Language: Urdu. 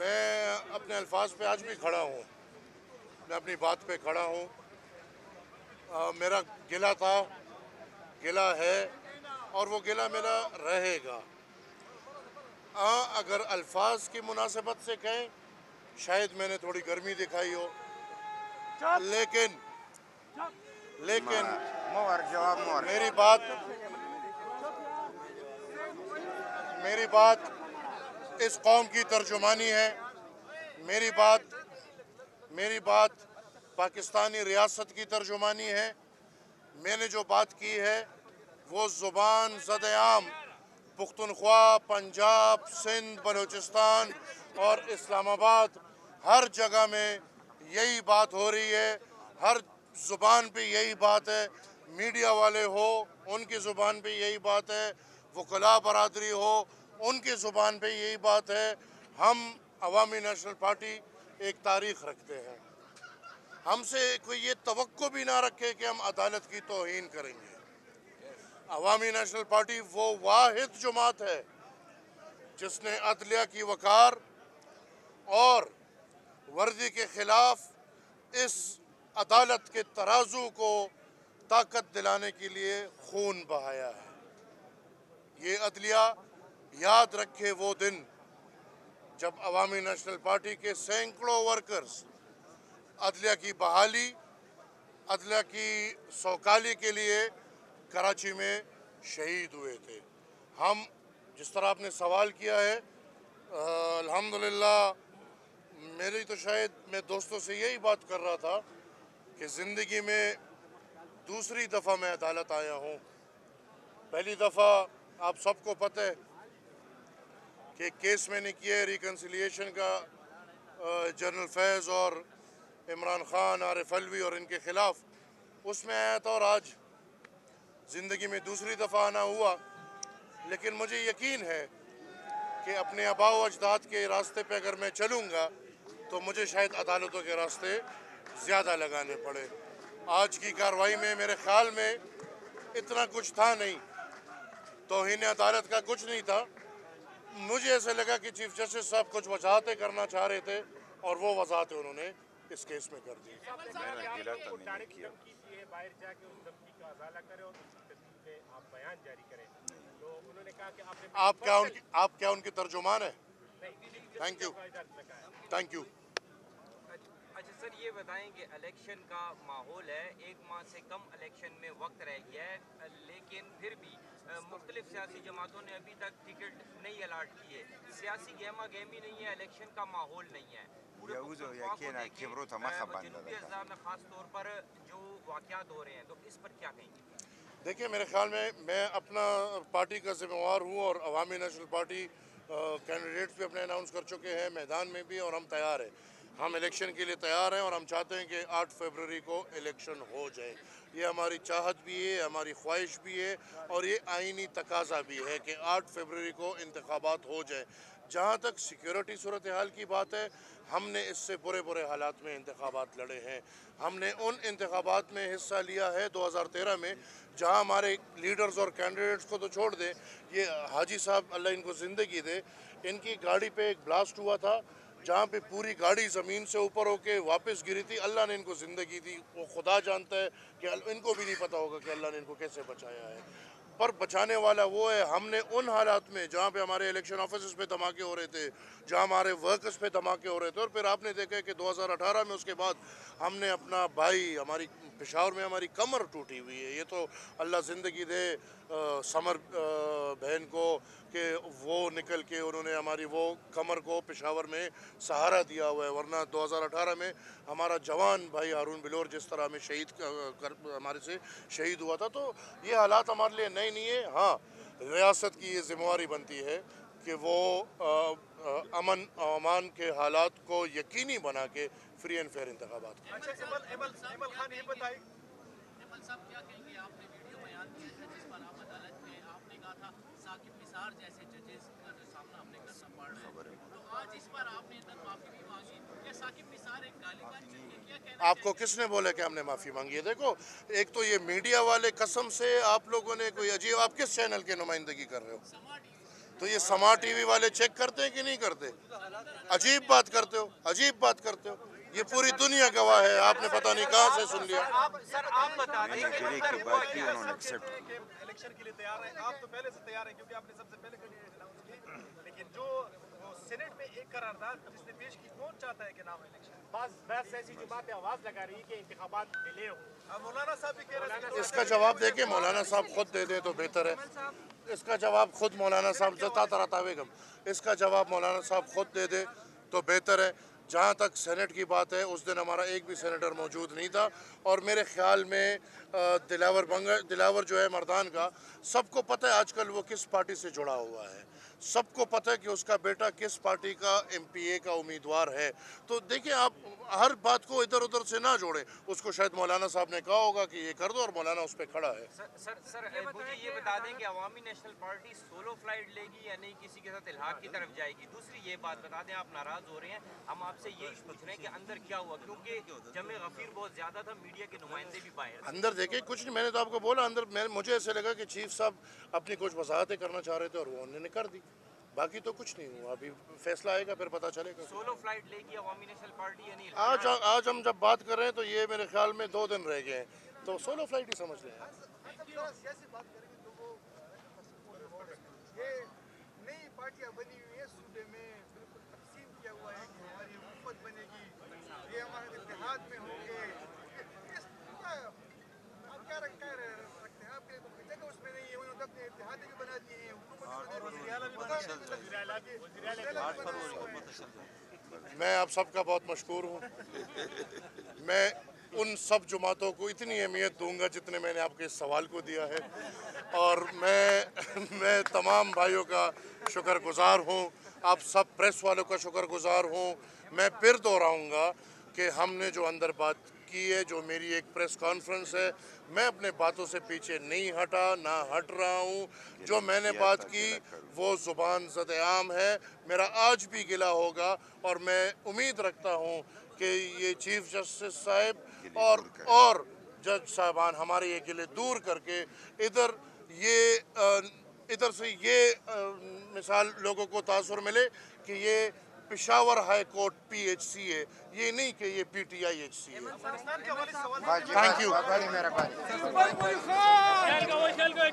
میں اپنے الفاظ پہ آج بھی کھڑا ہوں، میں اپنی بات پہ کھڑا ہوں. میرا گلہ تھا، گلہ ہے، اور وہ گلہ میرا رہے گا. اگر الفاظ کی مناسبت سے کہیں شاید میں نے تھوڑی گرمی دکھائی ہو، لیکن میری بات اس قوم کی ترجمانی ہے. میری بات پاکستانی ریاست کی ترجمانی ہے. میں نے جو بات کی ہے وہ زبان زد عام پختونخوا، پنجاب، سندھ، بلوچستان اور اسلام آباد ہر جگہ میں یہی بات ہو رہی ہے. ہر زبان پہ یہی بات ہے. میڈیا والے ہو ان کی زبان پہ یہی بات ہے، وکلاء برادری ہو ان کی زبان پہ یہی بات ہے. ہم عوامی نیشنل پارٹی ایک تاریخ رکھتے ہیں. ہم سے کوئی یہ توقع بھی نہ رکھے کہ ہم عدالت کی توہین کریں گے. عوامی نیشنل پارٹی وہ واحد جماعت ہے جس نے عدلیہ کی وقار اور وردی کے خلاف اس عدالت کے ترازو کو طاقت دلانے کے لیے خون بہایا ہے. یہ عدلیہ یاد رکھے وہ دن جب عوامی نیشنل پارٹی کے سینکڑوں ورکرز عدلیہ کی بحالی، عدلیہ کی سوکالی کے لیے کراچی میں شہید ہوئے تھے. ہم جس طرح آپ نے سوال کیا ہے، الحمدللہ میری تو شاید میں دوستوں سے یہی بات کر رہا تھا کہ زندگی میں دوسری دفعہ میں عدالت آیا ہوں. پہلی دفعہ آپ سب کو پتہ ہے کہ کیس میں نے کیا ہے ریکنسیلیشن کا، جنرل فیض اور عمران خان، عارف علوی اور ان کے خلاف. اس میں آیا تھا اور آج زندگی میں دوسری دفعہ آنا ہوا. لیکن مجھے یقین ہے کہ اپنے آباء و اجداد کے راستے پہ اگر میں چلوں گا تو مجھے شاید عدالتوں کے راستے زیادہ لگانے پڑے. آج کی کارروائی میں میرے خیال میں اتنا کچھ تھا نہیں، توہین عدالت کا کچھ نہیں تھا. مجھے ایسا لگا کہ چیف جسٹس صاحب کچھ وضاحتیں کرنا چاہ رہے تھے اور وہ وضاحتیں انہوں نے اس کیس میں کر دی. آپ کیا ان کے ترجمان ہیں؟ Thank you. اچھا سر، یہ بتائیں کہ الیکشن کا ماحول ہے، 1 ماہ سے کم الیکشن میں وقت رہ گیا ہے، لیکن پھر بھی مختلف سیاسی جماعتوں نے ابھی تک ٹکٹ نہیں الاٹ کیے. سیاسی گہما گہمی نہیں ہے، الیکشن کا ماحول نہیں ہے. پورے پختونخوا کو دیکھیں، جنوبی اضلاع میں خاص طور پر جو واقعات ہو رہے ہیں، تو اس پر کیا کہیں گے؟ دیکھیں میرے خیال میں اپنا پارٹی کا ذمہ وار ہوں اور عوامی نیشنل پارٹی کینڈیڈیٹس بھی اپنے اناؤنس کر چکے ہیں میدان میں بھی، اور ہم تیار ہیں. ہم الیکشن کے لیے تیار ہیں اور ہم چاہتے ہیں کہ 8 فروری کو الیکشن ہو جائے. یہ ہماری چاہت بھی ہے، ہماری خواہش بھی ہے، اور یہ آئینی تقاضا بھی ہے کہ 8 فروری کو انتخابات ہو جائے. جہاں تک سیکیورٹی صورتحال کی بات ہے، ہم نے اس سے برے حالات میں انتخابات لڑے ہیں. ہم نے ان انتخابات میں حصہ لیا ہے 2013 میں جہاں ہمارے لیڈرز اور کینڈیڈیٹس کو تو چھوڑ دیں، یہ حاجی صاحب اللہ ان کو زندگی دے، ان کی گاڑی پہ ایک بلاسٹ ہوا تھا جہاں پہ پوری گاڑی زمین سے اوپر ہو کے واپس گری تھی. اللہ نے ان کو زندگی دی، وہ خدا جانتا ہے کہ ان کو بھی نہیں پتا ہوگا کہ اللہ نے ان کو کیسے بچایا ہے. پر بچانے والا وہ ہے. ہم نے ان حالات میں جہاں پہ ہمارے الیکشن آفیسز پہ دھماکے ہو رہے تھے، جہاں ہمارے ورکرز پہ دھماکے ہو رہے تھے، اور پھر آپ نے دیکھا کہ 2018 میں اس کے بعد ہم نے اپنا بھائی، ہماری پشاور میں ہماری کمر ٹوٹی ہوئی ہے. یہ تو اللہ زندگی دے سمر بہن کو کہ وہ نکل کے انہوں نے ہماری وہ کمر کو پشاور میں سہارا دیا ہوا ہے. ورنہ 2018 میں ہمارا جوان بھائی ہارون بلور جس طرح ہمیں ہمارے سے شہید ہوا تھا. تو یہ حالات ہمارے لیے نئے نہیں ہے. ہاں، ریاست کی یہ ذمہ داری بنتی ہے کہ وہ امن و امان کے حالات کو یقینی بنا کے فری اینڈ فیئر انتخابات کریں. صاحب کیا کہیں گے؟ آپ نے ویڈیو بیان کیا تھا جس پر آپ عدالت میں آپ نے کہا تھا ثاقب نثار جیسے ججز کا سامنا ہم نے کرنا پڑ رہا ہے، تو آج اس پر آپ نے معافی بھی مانگی. کیا ثاقب نثار ایک گالی بن چکی ہے؟ کیا کہنا آپ کو کس نے بولا کہ ہم نے معافی مانگی ہے؟ دیکھو، ایک تو یہ میڈیا والے قسم سے آپ لوگوں نے کوئی عجیب، آپ کس چینل کی نمائندگی کر رہے ہو؟ تو یہ سما ٹی وی والے چیک کرتے ہیں کہ نہیں کرتے؟ عجیب بات کرتے ہو، عجیب بات کرتے ہو. یہ پوری دنیا گواہ ہے، آپ نے پتہ نہیں کہاں سے سن لیا. سر آپ بتا دیں کہ اندر ہوا کیا؟ الیکشن کے لیے تیار ہیں آپ، تو پہلے سے تیار ہیں کیونکہ آپ نے سب سے پہلے کینڈیڈیٹ اناؤنس کی، لیکن جو سینٹ میں ایک قرارداد جس نے پیش کی، کون چاہتا ہے کہ نام الیکشن؟ بعض سیاسی جماعتیں آواز لگا رہی کہ انتخابات ڈیلے ہو. مولانا صاحب بھی کہہ رہے ہیں اس کا جواب دے کے مولانا صاحب خود دے دیں تو بہتر ہے. اس کا جواب خود مولانا صاحب جتا تراتا بیگم، اس کا جواب مولانا صاحب خود دے دے تو بہتر ہے. جہاں تک سینٹ کی بات ہے، اس دن ہمارا ایک بھی سینیٹر موجود نہیں تھا، اور میرے خیال میں دلاور جو ہے مردان کا، سب کو پتہ ہے آج کل وہ کس پارٹی سے جڑا ہوا ہے، سب کو پتہ ہے کہ اس کا بیٹا کس پارٹی کا ایم پی اے کا امیدوار ہے. تو دیکھیں آپ ہر بات کو ادھر ادھر سے نہ جوڑیں. اس کو شاید مولانا صاحب نے کہا ہوگا کہ یہ کر دو، اور مولانا اس پہ کھڑا ہے. سر مجھے یہ بتا دیں کہ عوامی نیشنل پارٹی سولو فلائٹ لے گی یا نہیں کسی کے ساتھ الحاق کی طرف جائے گی؟ دوسری یہ بات بتا دیں، آپ ناراض ہو رہے ہیں، ہم آپ سے یہی پوچھ رہے ہیں کہ اندر کیا ہوا، کیونکہ جمع غفیر بہت زیادہ تھا، میڈیا کے نمائندے بھی باہر. اندر دیکھیں کچھ نہیں، میں نے تو آپ کو بولا اندر مجھے ایسے لگا کہ چیف صاحب اپنی کچھ وضاحتیں کرنا چاہ رہے تھے اور وہ انہوں نے کر دی. باقی تو کچھ نہیں ہوا، ابھی فیصلہ آئے گا پھر پتہ چلے گا. سولو فلائٹ لے گی عوامی نیشنل پارٹی یا نہیں؟ آج ہم جب بات کر رہے ہیں تو یہ میرے خیال میں 2 دن رہ گئے ہیں، تو سولو فلائٹ ہی سمجھ لیں. سیاسی بات کریں گے تو وہ یہ نئی پارٹیاں بنی ہوئی ہیں صوبے میں، بالکل تقسیم کیا ہوا ہے کہ ہماری حکومت بنے گی، یہ ہمارے اتحاد میں ہوں گے. آپ کیا رکھتے ہیں؟ آپ کے جگہ اس میں نہیں ہے، انہوں نے اپنے اتحاد بھی بنا دیے ہیں، میں آپ سب کا بہت مشکور ہوں. میں ان سب جماعتوں کو اتنی اہمیت دوں گا جتنے میں نے آپ کے اس سوال کو دیا ہے، اور میں تمام بھائیوں کا شکر گزار ہوں، آپ سب پریس والوں کا شکر گزار ہوں. میں پھر دہراؤں گا کہ ہم نے جو اندر بات کی ہے، جو میری ایک پریس کانفرنس ہے، میں اپنے باتوں سے پیچھے نہیں ہٹا، نہ ہٹ رہا ہوں. جو میں نے بات کی وہ زبان زد عام ہے. میرا آج بھی گلہ ہوگا، اور میں امید رکھتا ہوں کہ یہ چیف جسٹس صاحب اور جج صاحبان ہمارے یہ گلے دور کر کے ادھر سے یہ مثال لوگوں کو تاثر ملے کہ یہ Peshawar High Court P H C ہے، یہ نہیں کہ یہ P T I H C ہے. Thank you. بڑی مہربانی. چل گئے